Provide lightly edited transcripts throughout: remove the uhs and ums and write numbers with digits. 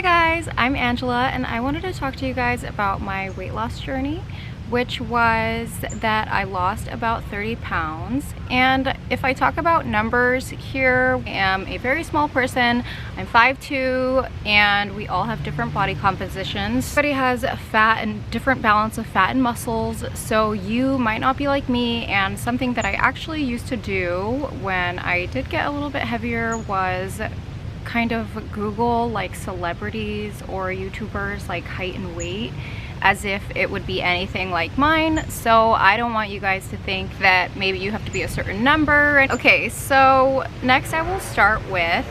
Hi guys, I'm Angela and I wanted to talk to you guys about my weight loss journey, which was that I lost about 30 pounds. And if I talk about numbers here, I am a very small person. I'm 5'2", and we all have different body compositions. Everybody has fat and different balance of fat and muscles, so you might not be like me. And something that I actually used to do when I did get a little bit heavier was kind of Google like celebrities or YouTubers like height and weight as if it would be anything like mine. So I don't want you guys to think that maybe you have to be a certain number. Okay, so next I will start with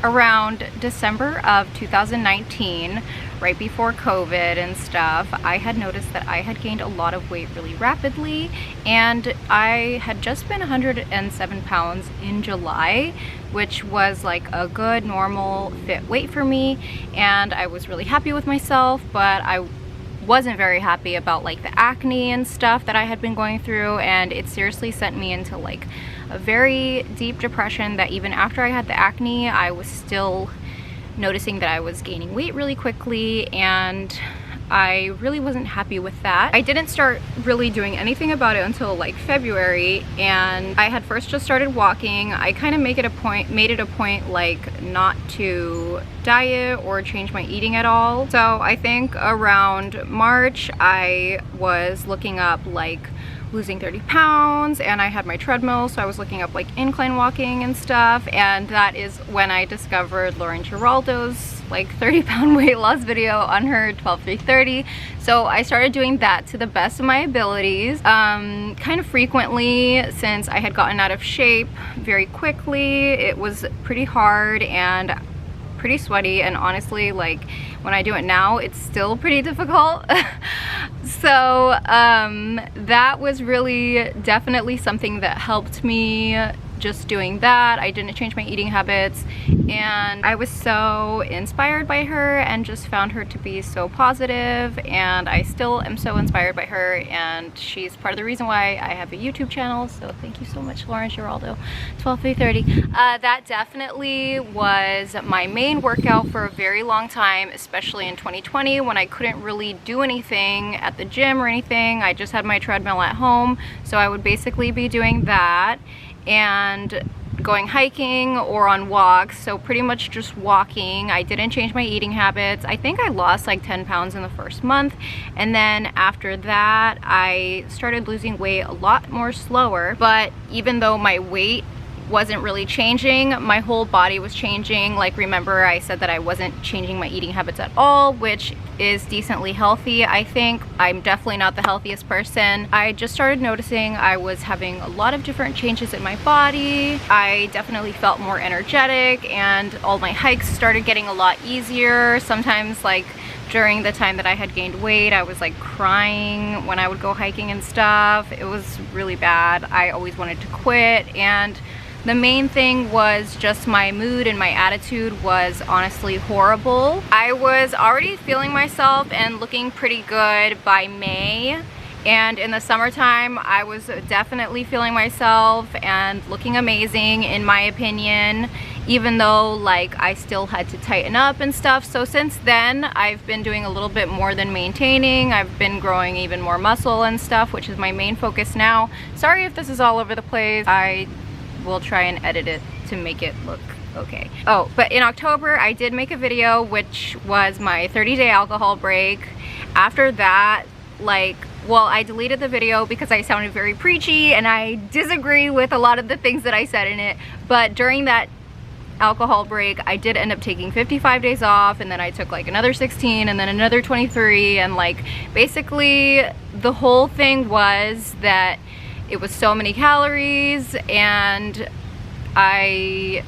around December of 2019, right before COVID and stuff. I had noticed that I had gained a lot of weight really rapidly, and I had just been 107 pounds in July, which was like a good normal fit weight for me, and I was really happy with myself. But I wasn't very happy about like the acne and stuff that I had been going through, and it seriously sent me into like a very deep depression that even after I had the acne, I was still noticing that I was gaining weight really quickly, and I really wasn't happy with that. I didn't start really doing anything about it until like February, and I had first just started walking. I kind of made it a point like not to diet or change my eating at all. So I think around March I was looking up like losing 30 pounds, and I had my treadmill, so I was looking up like incline walking and stuff, and that is when I discovered Lauren Giraldo's like 30-pound weight loss video on her 12-3-30. So I started doing that to the best of my abilities, kind of frequently, since I had gotten out of shape very quickly. It was pretty hard and pretty sweaty, and honestly, like when I do it now, it's still pretty difficult. So that was really definitely something that helped me, just doing that. I didn't change my eating habits, and I was so inspired by her and just found her to be so positive, and I still am so inspired by her, and she's part of the reason why I have a YouTube channel. So thank you so much, Lauren Giraldo 12-3-30. That definitely was my main workout for a very long time, especially in 2020 when I couldn't really do anything at the gym or anything. I just had my treadmill at home, so I would basically be doing that and going hiking or on walks. So pretty much just walking. I didn't change my eating habits. I think I lost like 10 pounds in the first month, and then after that I started losing weight a lot more slower. But even though my weight wasn't really changing, my whole body was changing. Like, remember I said that I wasn't changing my eating habits at all, which is decently healthy. I think I'm definitely not the healthiest person. I just started noticing I was having a lot of different changes in my body. I definitely felt more energetic, and all my hikes started getting a lot easier. Sometimes like during the time that I had gained weight, I was like crying when I would go hiking and stuff. It was really bad. I always wanted to quit, and the main thing was just my mood and my attitude was honestly horrible. I was already feeling myself and looking pretty good by May, and in the summertime I was definitely feeling myself and looking amazing in my opinion, even though like I still had to tighten up and stuff. So since then I've been doing a little bit more than maintaining. I've been growing even more muscle and stuff, which is my main focus now. Sorry if this is all over the place. I will try and edit it to make it look okay. Oh, but in October I did make a video which was my 30-day alcohol break. After that, like, well, I deleted the video because I sounded very preachy and I disagree with a lot of the things that I said in it. But during that alcohol break I did end up taking 55 days off, and then I took like another 16 and then another 23, and like basically the whole thing was that it was so many calories, and I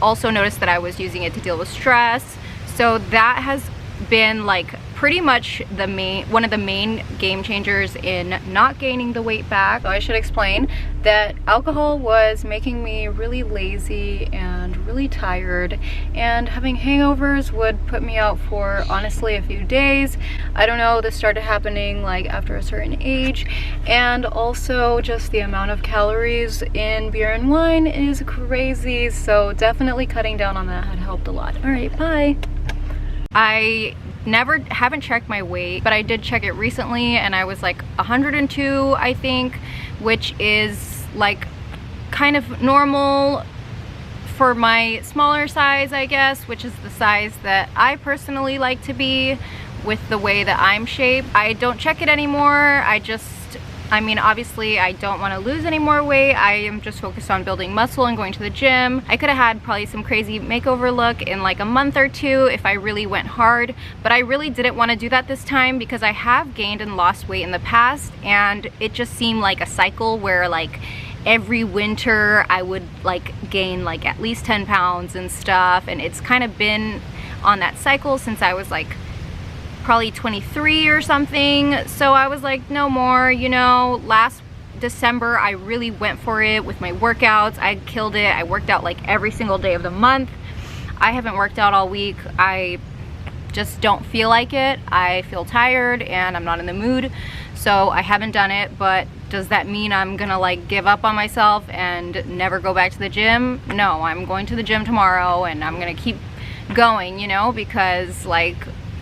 also noticed that I was using it to deal with stress. So that has been like pretty much one of the main game changers in not gaining the weight back. So I should explain that alcohol was making me really lazy and really tired, and having hangovers would put me out for honestly a few days. I don't know, this started happening like after a certain age, and also just the amount of calories in beer and wine is crazy, so definitely cutting down on that had helped a lot. All right, bye. I haven't checked my weight, but I did check it recently and I was like 102, I think, which is like kind of normal for my smaller size, I guess, which is the size that I personally like to be with the way that I'm shaped. I don't check it anymore. I mean, obviously I don't want to lose any more weight. I am just focused on building muscle and going to the gym. I could have had probably some crazy makeover look in like a month or two if I really went hard, but I really didn't want to do that this time because I have gained and lost weight in the past, and it just seemed like a cycle where like every winter I would like gain like at least 10 pounds and stuff, and it's kind of been on that cycle since I was like probably 23 or something. So I was like, no more, you know. Last December I really went for it with my workouts. I killed it. I worked out like every single day of the month. I haven't worked out all week. I just don't feel like it. I feel tired and I'm not in the mood, so I haven't done it. But does that mean I'm gonna like give up on myself and never go back to the gym? No, I'm going to the gym tomorrow and I'm gonna keep going, you know, because like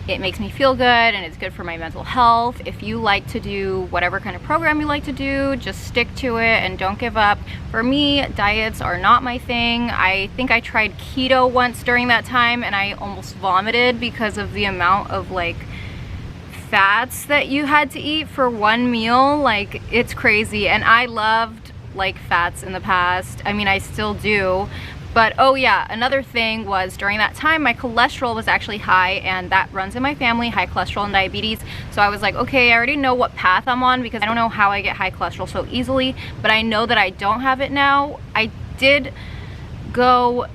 it makes me feel good and it's good for my mental health. If you like to do whatever kind of program you like to do, just stick to it and don't give up. For me, diets are not my thing. I think I tried keto once during that time and I almost vomited because of the amount of like fats that you had to eat for one meal. Like, it's crazy. And I loved like fats in the past. I mean, I still do. But oh yeah, another thing was during that time my cholesterol was actually high, and that runs in my family, high cholesterol and diabetes. So I was like, okay, I already know what path I'm on because I don't know how I get high cholesterol so easily, but I know that I don't have it now. I did go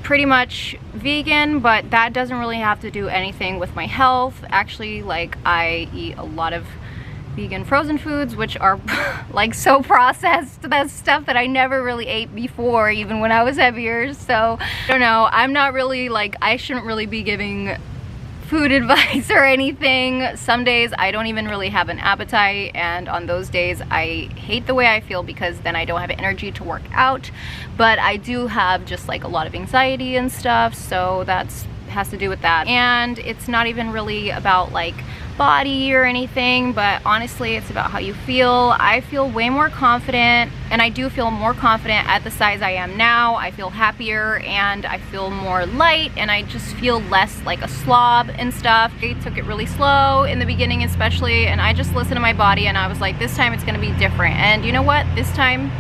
pretty much vegan, but that doesn't really have to do anything with my health. Actually, like, I eat a lot of vegan frozen foods, which are like so processed. That's stuff that I never really ate before, even when I was heavier. So I don't know, I'm not really like, I shouldn't really be giving food advice or anything. Some days I don't even really have an appetite, and on those days I hate the way I feel because then I don't have energy to work out. But I do have just like a lot of anxiety and stuff, so that's has to do with that. And it's not even really about like body or anything, but honestly it's about how you feel. I feel way more confident, and I do feel more confident at the size I am now. I feel happier and I feel more light, and I just feel less like a slob and stuff. I took it really slow in the beginning especially, and I just listened to my body and I was like, this time it's gonna be different. And you know what, this time,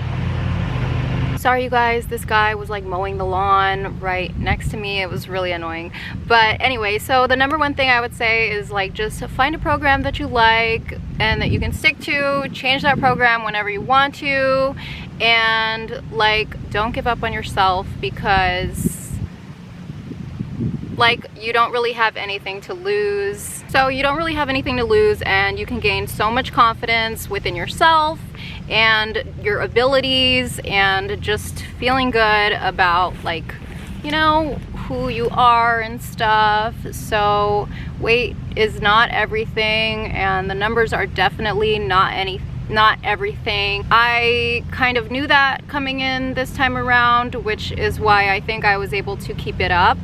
sorry you guys, this guy was like mowing the lawn right next to me. It was really annoying. But anyway, so the number one thing I would say is like, just find a program that you like and that you can stick to. Change that program whenever you want to, and like, don't give up on yourself because like, you don't really have anything to lose. So you don't really have anything to lose, and you can gain so much confidence within yourself and your abilities, and just feeling good about like, you know, who you are and stuff. So weight is not everything, and the numbers are definitely not everything. I kind of knew that coming in this time around, which is why I think I was able to keep it up.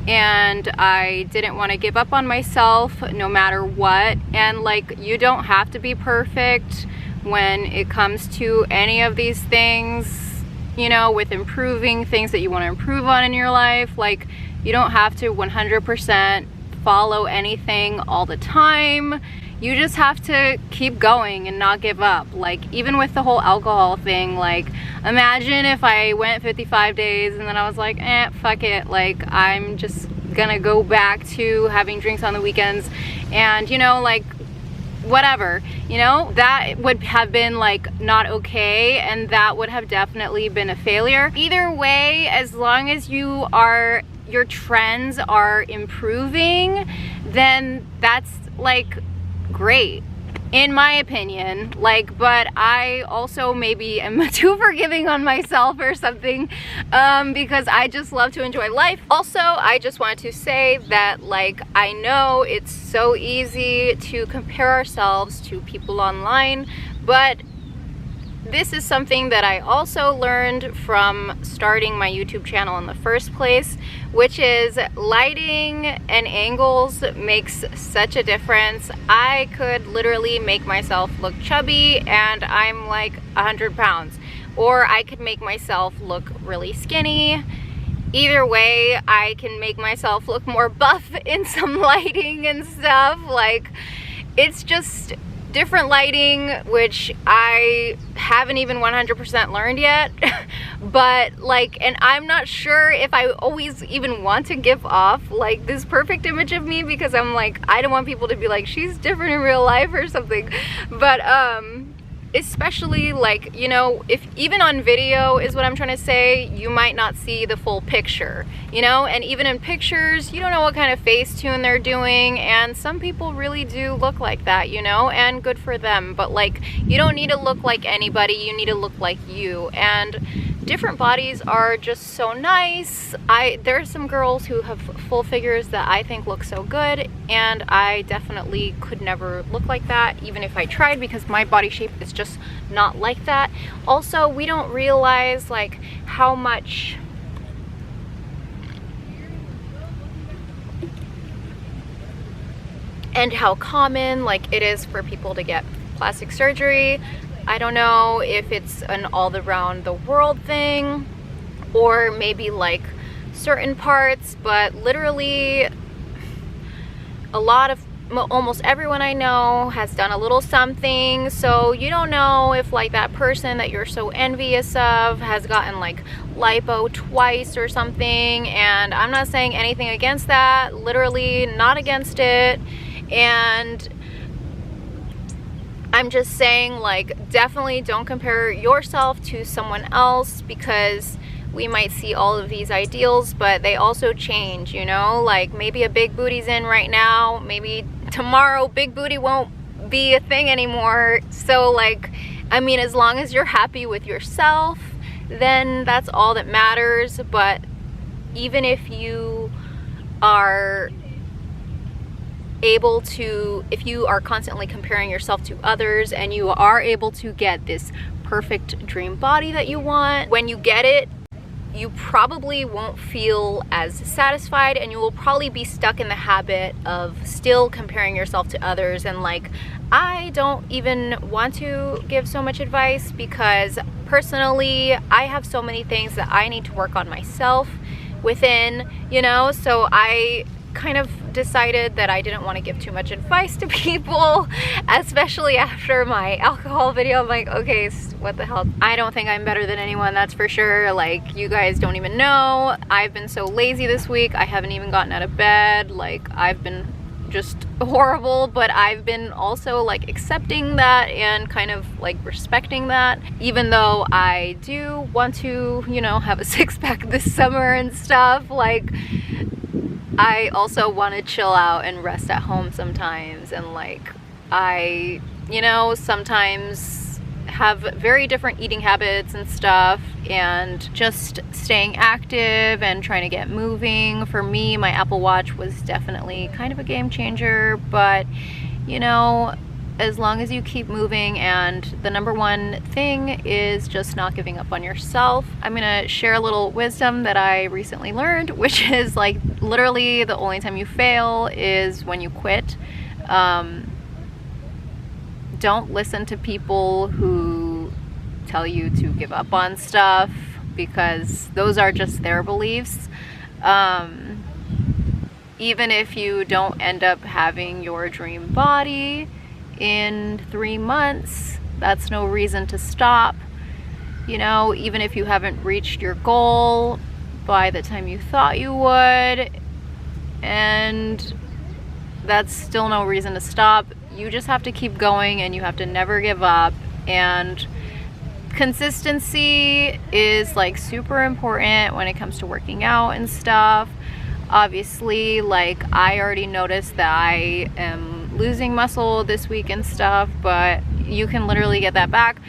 And I didn't want to give up on myself no matter what. And like, you don't have to be perfect when it comes to any of these things, you know, with improving things that you want to improve on in your life. Like, you don't have to 100% follow anything all the time. You just have to keep going and not give up. Like, even with the whole alcohol thing, like, imagine if I went 55 days and then I was like, fuck it, like, I'm just gonna go back to having drinks on the weekends, and you know, like, whatever, you know, that would have been like not okay, and that would have definitely been a failure. Either way, as long as your trends are improving, then that's like great, in my opinion. Like, but I also maybe am too forgiving on myself or something, because I just love to enjoy life. Also, I just wanted to say that, like, I know it's so easy to compare ourselves to people online, but this is something that I also learned from starting my YouTube channel in the first place, which is lighting and angles makes such a difference. I could literally make myself look chubby and I'm like 100 pounds, or I could make myself look really skinny. Either way, I can make myself look more buff in some lighting and stuff. Like, it's just different lighting, which I haven't even 100% learned yet. But like, and I'm not sure if I always even want to give off like this perfect image of me, because I'm like, I don't want people to be like, she's different in real life or something. But especially like, you know, if even on video is what I'm trying to say, you might not see the full picture, you know, and even in pictures, you don't know what kind of face tune they're doing, and some people really do look like that, you know, and good for them. But like, you don't need to look like anybody, you need to look like you. And different bodies are just so nice. There are some girls who have full figures that I think look so good, and I definitely could never look like that even if I tried, because my body shape is just not like that. Also, we don't realize like how much and how common like it is for people to get plastic surgery. I don't know if it's an all around the world thing or maybe like certain parts, but literally a lot of, almost everyone I know has done a little something. So you don't know if like that person that you're so envious of has gotten like lipo twice or something. And I'm not saying anything against that, literally not against it. And I'm just saying, like, definitely don't compare yourself to someone else, because we might see all of these ideals, but they also change, you know? Like, maybe a big booty's in right now, maybe tomorrow big booty won't be a thing anymore. So, like, I mean, as long as you're happy with yourself, then that's all that matters. But even if you are able to, if you are constantly comparing yourself to others and you are able to get this perfect dream body that you want, when you get it, you probably won't feel as satisfied, and you will probably be stuck in the habit of still comparing yourself to others. And like, I don't even want to give so much advice, because personally I have so many things that I need to work on myself within, you know, so I kind of decided that I didn't want to give too much advice to people, especially after my alcohol video. I'm like, okay, what the hell? I don't think I'm better than anyone, that's for sure. Like, you guys don't even know. I've been so lazy this week. I haven't even gotten out of bed. Like, I've been just horrible, but I've been also like accepting that and kind of like respecting that, even though I do want to, you know, have a six-pack this summer and stuff. Like, I also want to chill out and rest at home sometimes, and like, I, you know, sometimes have very different eating habits and stuff, and just staying active and trying to get moving. For me, my Apple Watch was definitely kind of a game changer, but you know, as long as you keep moving, and the number one thing is just not giving up on yourself. I'm gonna share a little wisdom that I recently learned, which is like, literally the only time you fail is when you quit. Don't listen to people who tell you to give up on stuff, because those are just their beliefs. Even if you don't end up having your dream body in 3 months, that's no reason to stop. You know, even if you haven't reached your goal by the time you thought you would, and that's still no reason to stop. You just have to keep going, and you have to never give up. And consistency is like super important when it comes to working out and stuff. Obviously, like, I already noticed that I am losing muscle this week and stuff, but you can literally get that back.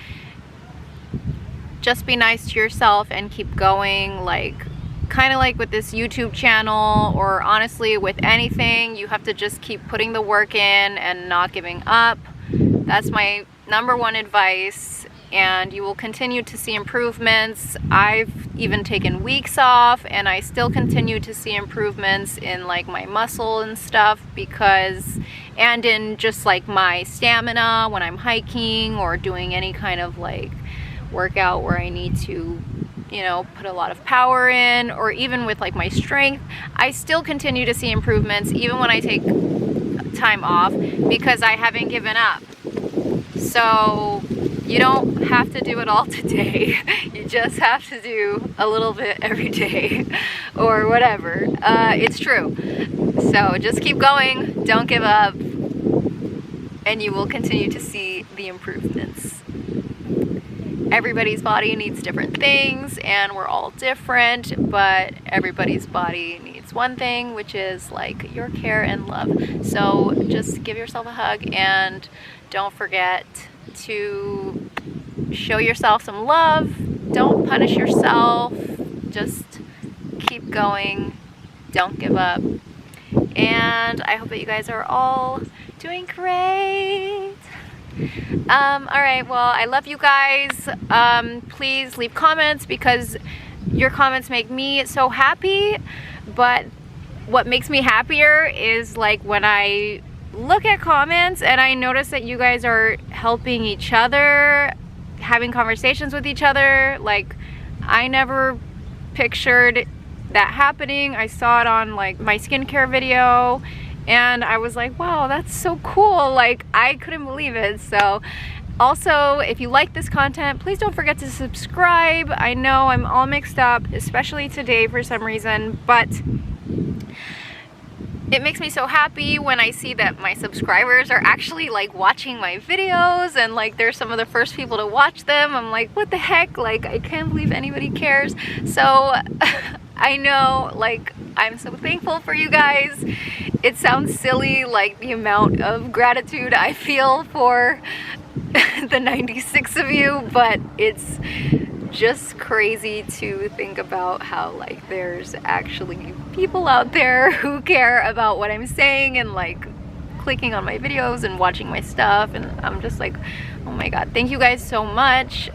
Just be nice to yourself and keep going. Like, kind of like with this YouTube channel, or honestly with anything, you have to just keep putting the work in and not giving up. That's my number one advice. and you will continue to see improvements. I've even taken weeks off and I still continue to see improvements in like my muscle and stuff, because, and in just like my stamina when I'm hiking or doing any kind of like workout where I need to, you know, put a lot of power in, or even with like my strength, I still continue to see improvements even when I take time off, because I haven't given up. So you don't have to do it all today. You just have to do a little bit every day or whatever. It's true. So just keep going, don't give up, and you will continue to see the improvements. Everybody's body needs different things and we're all different, but everybody's body needs one thing, which is like your care and love. So just give yourself a hug and don't forget to show yourself some love. Don't punish yourself. Just keep going. Don't give up. And I hope that you guys are all doing great. Alright, well, I love you guys. Please leave comments, because your comments make me so happy. But what makes me happier is like when I look at comments and I notice that you guys are helping each other, having conversations with each other. Like, I never pictured that happening. I saw it on like my skincare video and I was like, wow, that's so cool. Like, I couldn't believe it. So also, if you like this content, please don't forget to subscribe. I know I'm all mixed up, especially today for some reason, but it makes me so happy when I see that my subscribers are actually like watching my videos, and like they're some of the first people to watch them. I'm like, what the heck? Like, I can't believe anybody cares. So I know, like, I'm so thankful for you guys. It sounds silly, like the amount of gratitude I feel for the 96 of you, but it's just crazy to think about how like there's actually people out there who care about what I'm saying and like clicking on my videos and watching my stuff, and I'm just like, oh my god, thank you guys so much.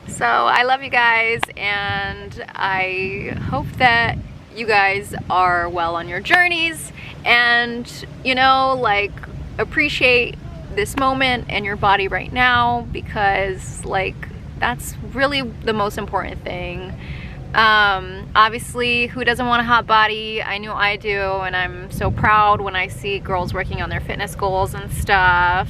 So I love you guys, and I hope that you guys are well on your journeys, and you know, like, appreciate this moment and your body right now, because like that's really the most important thing. Obviously, who doesn't want a hot body? I know I do, and I'm so proud when I see girls working on their fitness goals and stuff.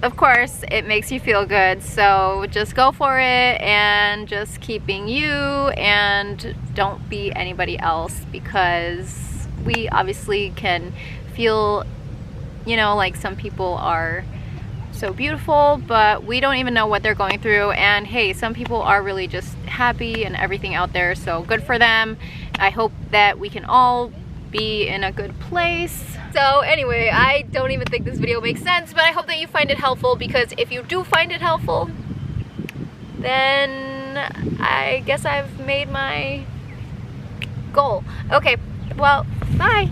Of course, it makes you feel good, so just go for it and just keep being you, and don't be anybody else, because we obviously can feel, you know, like some people are so beautiful, but we don't even know what they're going through. And hey, some people are really just happy and everything out there, so good for them. I hope that we can all be in a good place. So anyway, I don't even think this video makes sense, but I hope that you find it helpful, because if you do find it helpful, then I guess I've made my goal. Okay, well, bye.